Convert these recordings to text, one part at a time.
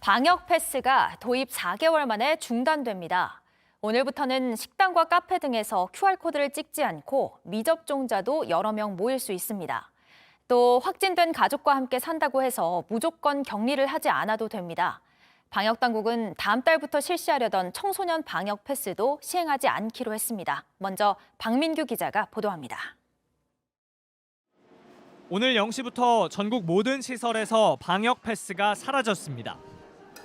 방역 패스가 도입 4개월 만에 중단됩니다. 오늘부터는 식당과 카페 등에서 QR코드를 찍지 않고 미접종자도 여러 명 모일 수 있습니다. 또 확진된 가족과 함께 산다고 해서 무조건 격리를 하지 않아도 됩니다. 방역당국은 다음 달부터 실시하려던 청소년 방역 패스도 시행하지 않기로 했습니다. 먼저 박민규 기자가 보도합니다. 오늘 0시부터 전국 모든 시설에서 방역 패스가 사라졌습니다.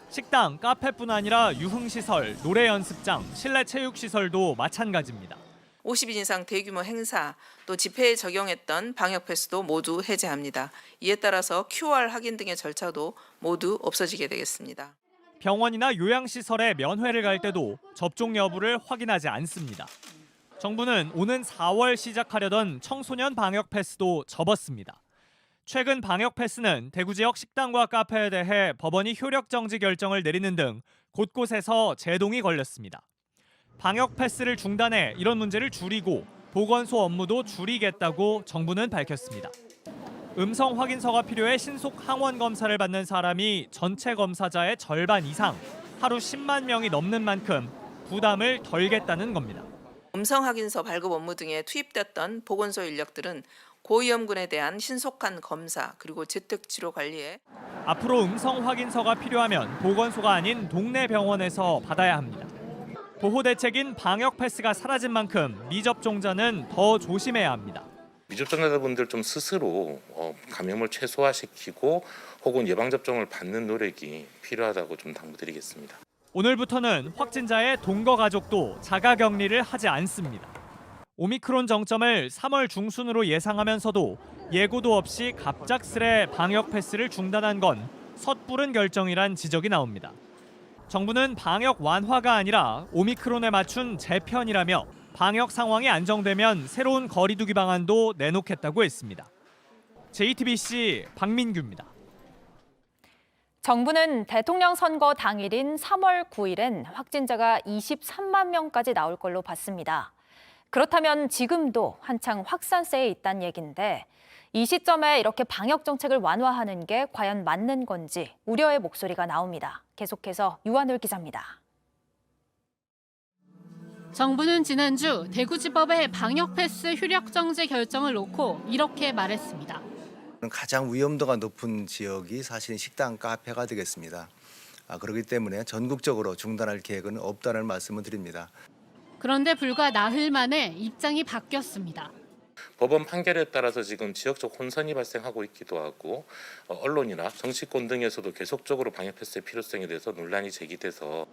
식당, 카페뿐 아니라 유흥시설, 노래 연습장, 실내 체육시설도 마찬가지입니다. 50인 이상 대규모 행사, 또 집회에 적용했던 방역 패스도 모두 해제합니다. 이에 따라서 QR 확인 등의 절차도 모두 없어지게 되겠습니다. 병원이나 요양시설에 면회를 갈 때도 접종 여부를 확인하지 않습니다. 정부는 오는 4월 시작하려던 청소년 방역 패스도 접었습니다. 최근 방역 패스는 대구 지역 식당과 카페에 대해 법원이 효력 정지 결정을 내리는 등 곳곳에서 제동이 걸렸습니다. 방역 패스를 중단해 이런 문제를 줄이고 보건소 업무도 줄이겠다고 정부는 밝혔습니다. 음성 확인서가 필요해 신속 항원 검사를 받는 사람이 전체 검사자의 절반 이상, 하루 10만 명이 넘는 만큼 부담을 덜겠다는 겁니다. 음성 확인서 발급 업무 등에 투입됐던 보건소 인력들은 고위험군에 대한 신속한 검사 그리고 재택치료 관리에 앞으로 음성 확인서가 필요하면 보건소가 아닌 동네 병원에서 받아야 합니다. 보호 대책인 방역 패스가 사라진 만큼 미접종자는 더 조심해야 합니다. 미접종자분들 좀 스스로 감염을 최소화시키고 혹은 예방접종을 받는 노력이 필요하다고 좀 당부드리겠습니다. 오늘부터는 확진자의 동거 가족도 자가격리를 하지 않습니다. 오미크론 정점을 3월 중순으로 예상하면서도 예고도 없이 갑작스레 방역 패스를 중단한 건 섣부른 결정이란 지적이 나옵니다. 정부는 방역 완화가 아니라 오미크론에 맞춘 재편이라며 방역 상황이 안정되면 새로운 거리 두기 방안도 내놓겠다고 했습니다. JTBC 박민규입니다. 정부는 대통령 선거 당일인 3월 9일엔 확진자가 23만 명까지 나올 걸로 봤습니다. 그렇다면 지금도 한창 확산세에 있다는 얘기인데 이 시점에 이렇게 방역 정책을 완화하는 게 과연 맞는 건지 우려의 목소리가 나옵니다. 계속해서 유한울 기자입니다. 정부는 지난주 대구지법의 방역 패스 효력 정지 결정을 놓고 이렇게 말했습니다. 가장 위험도가 높은 지역이 사실 식당, 카페가 되겠습니다. 그렇기 때문에 전국적으로 중단할 계획은 없다는 말씀을 드립니다. 그런데 불과 나흘 만에 입장이 바뀌었습니다. 법원 판결에 따라서 지금 지역적 혼선이 발생하고 있기도 하고 언론이나 정치권 등에서도 계속적으로 방역 패스의 필요성에 대해서 논란이 제기돼서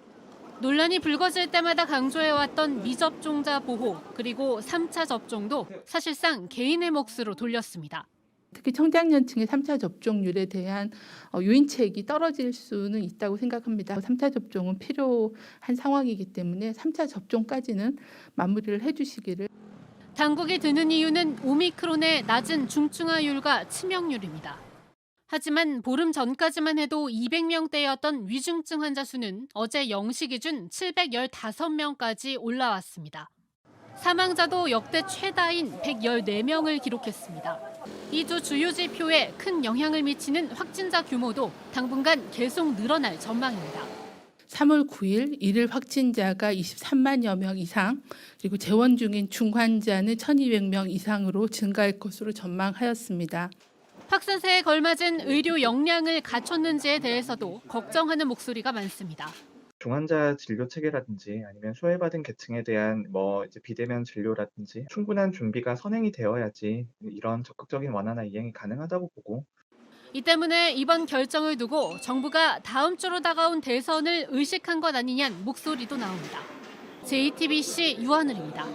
논란이 불거질 때마다 강조해왔던 미접종자 보호 그리고 3차 접종도 사실상 개인의 몫으로 돌렸습니다. 특히 청장년층의 3차 접종률에 대한 유인책이 떨어질 수는 있다고 생각합니다. 3차 접종은 필요한 상황이기 때문에 3차 접종까지는 마무리를 해주시기를. 당국이 드는 이유는 오미크론의 낮은 중증화율과 치명률입니다. 하지만 보름 전까지만 해도 200명대였던 위중증 환자 수는 어제 0시 기준 715명까지 올라왔습니다. 사망자도 역대 최다인 114명을 기록했습니다. 이 두 주요 지표에 큰 영향을 미치는 확진자 규모도 당분간 계속 늘어날 전망입니다. 3월 9일 일일 확진자가 23만여 명 이상, 그리고 재원 중인 중환자는 1,200명 이상으로 증가할 것으로 전망하였습니다. 확산세에 걸맞은 의료 역량을 갖췄는지에 대해서도 걱정하는 목소리가 많습니다. 중환자 진료 체계라든지 아니면 소외받은 계층에 대한 이제 비대면 진료라든지 충분한 준비가 선행이 되어야지 이런 적극적인 완화나 이행이 가능하다고 보고 이 때문에 이번 결정을 두고 정부가 다음 주로 다가온 대선을 의식한 것 아니냐는 목소리도 나옵니다. JTBC 유한울입니다.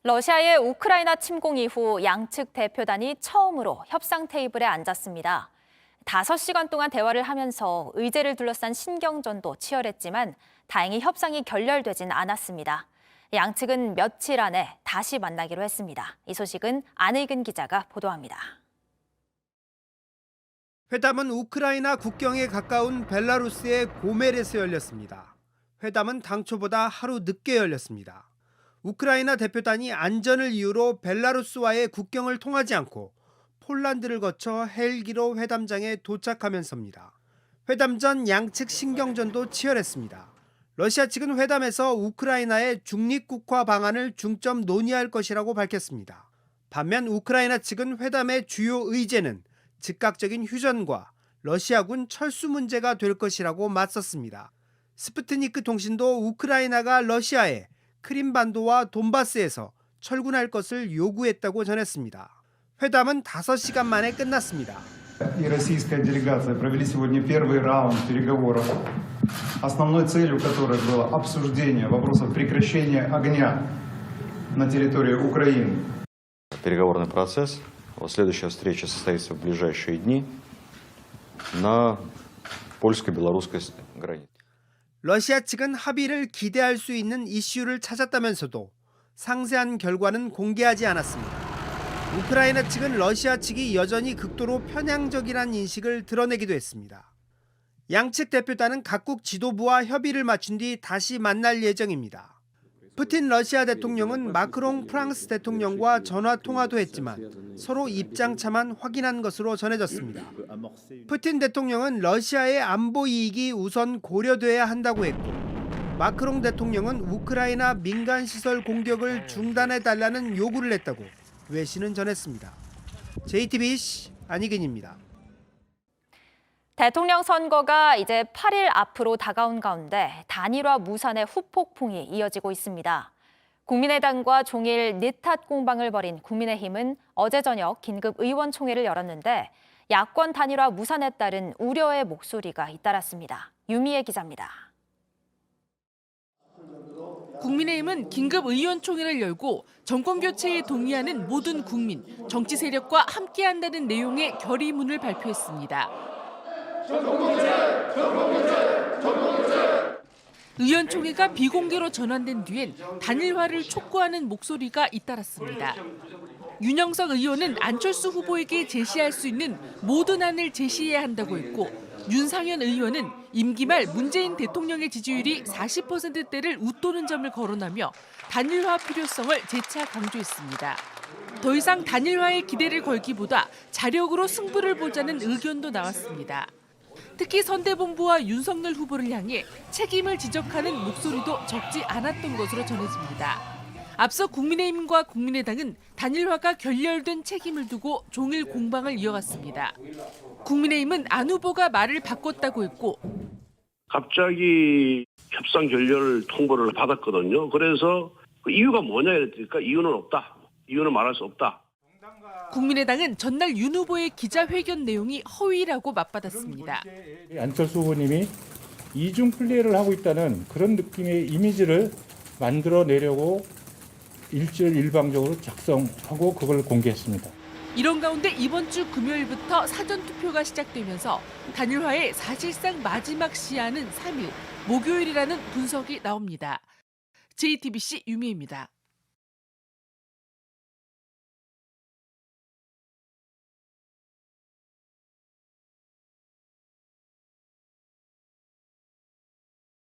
러시아의 우크라이나 침공 이후 양측 대표단이 처음으로 협상 테이블에 앉았습니다. 5시간 동안 대화를 하면서 의제를 둘러싼 신경전도 치열했지만 다행히 협상이 결렬되진 않았습니다. 양측은 며칠 안에 다시 만나기로 했습니다. 이 소식은 안의근 기자가 보도합니다. 회담은 우크라이나 국경에 가까운 벨라루스의 고멜에서 열렸습니다. 회담은 당초보다 하루 늦게 열렸습니다. 우크라이나 대표단이 안전을 이유로 벨라루스와의 국경을 통하지 않고 폴란드를 거쳐 헬기로 회담장에 도착하면서입니다. 회담 전 양측 신경전도 치열했습니다. 러시아 측은 회담에서 우크라이나의 중립국화 방안을 중점 논의할 것이라고 밝혔습니다. 반면 우크라이나 측은 회담의 주요 의제는 즉각적인 휴전과 러시아군 철수 문제가 될 것이라고 맞섰습니다. 스푸트니크 통신도 우크라이나가 러시아에 크림반도와 돈바스에서 철군할 것을 요구했다고 전했습니다. 회담은 5시간 만에 끝났습니다. И российская делегация провели сегодня первый раунд переговоров, основной целью которых было обсуждение вопросов прекращения огня на территории Украины. Переговорный процесс. Следующая встреча состоится в ближайшие дни на польско-белорусской границе. 러시아 측은 합의를 기대할 수 있는 이슈를 찾았다면서도 상세한 결과는 공개하지 않았습니다. 우크라이나 측은 러시아 측이 여전히 극도로 편향적이라는 인식을 드러내기도 했습니다. 양측 대표단은 각국 지도부와 협의를 마친 뒤 다시 만날 예정입니다. 푸틴 러시아 대통령은 마크롱 프랑스 대통령과 전화 통화도 했지만 서로 입장차만 확인한 것으로 전해졌습니다. 푸틴 대통령은 러시아의 안보 이익이 우선 고려돼야 한다고 했고, 마크롱 대통령은 우크라이나 민간 시설 공격을 중단해달라는 요구를 했다고 외신은 전했습니다. JTBC 안희근입니다. 대통령 선거가 이제 8일 앞으로 다가온 가운데 단일화 무산의 후폭풍이 이어지고 있습니다. 국민의당과 종일 니탓 공방을 벌인 국민의힘은 어제 저녁 긴급 의원총회를 열었는데 야권 단일화 무산에 따른 우려의 목소리가 잇따랐습니다. 유미애 기자입니다. 국민의힘은 긴급 의원총회를 열고 정권 교체에 동의하는 모든 국민, 정치 세력과 함께한다는 내용의 결의문을 발표했습니다. 의원총회가 비공개로 전환된 뒤엔 단일화를 촉구하는 목소리가 잇따랐습니다. 윤영석 의원은 안철수 후보에게 제시할 수 있는 모든 안을 제시해야 한다고 했고, 윤상현 의원은 임기 말 문재인 대통령의 지지율이 40%대를 웃도는 점을 거론하며 단일화 필요성을 재차 강조했습니다. 더 이상 단일화에 기대를 걸기보다 자력으로 승부를 보자는 의견도 나왔습니다. 특히 선대본부와 윤석열 후보를 향해 책임을 지적하는 목소리도 적지 않았던 것으로 전해집니다. 앞서 국민의힘과 국민의당은 단일화가 결렬된 책임을 두고 종일 공방을 이어갔습니다. 국민의힘은 안 후보가 말을 바꿨다고 했고, 갑자기 협상 결렬 통보를 받았거든요. 그래서 그 이유가 뭐냐 이랬으니까 이유는 없다. 이유는 말할 수 없다. 국민의당은 전날 윤 후보의 기자회견 내용이 허위라고 맞받았습니다. 안철수 후보님이 이중 플레이를 하고 있다는 그런 느낌의 이미지를 만들어내려고 일방적으로 작성하고 그걸 공개했습니다. 이런 가운데 이번 주 금요일부터 사전투표가 시작되면서 단일화의 사실상 마지막 시한은 3일, 목요일이라는 분석이 나옵니다. JTBC 유미입니다.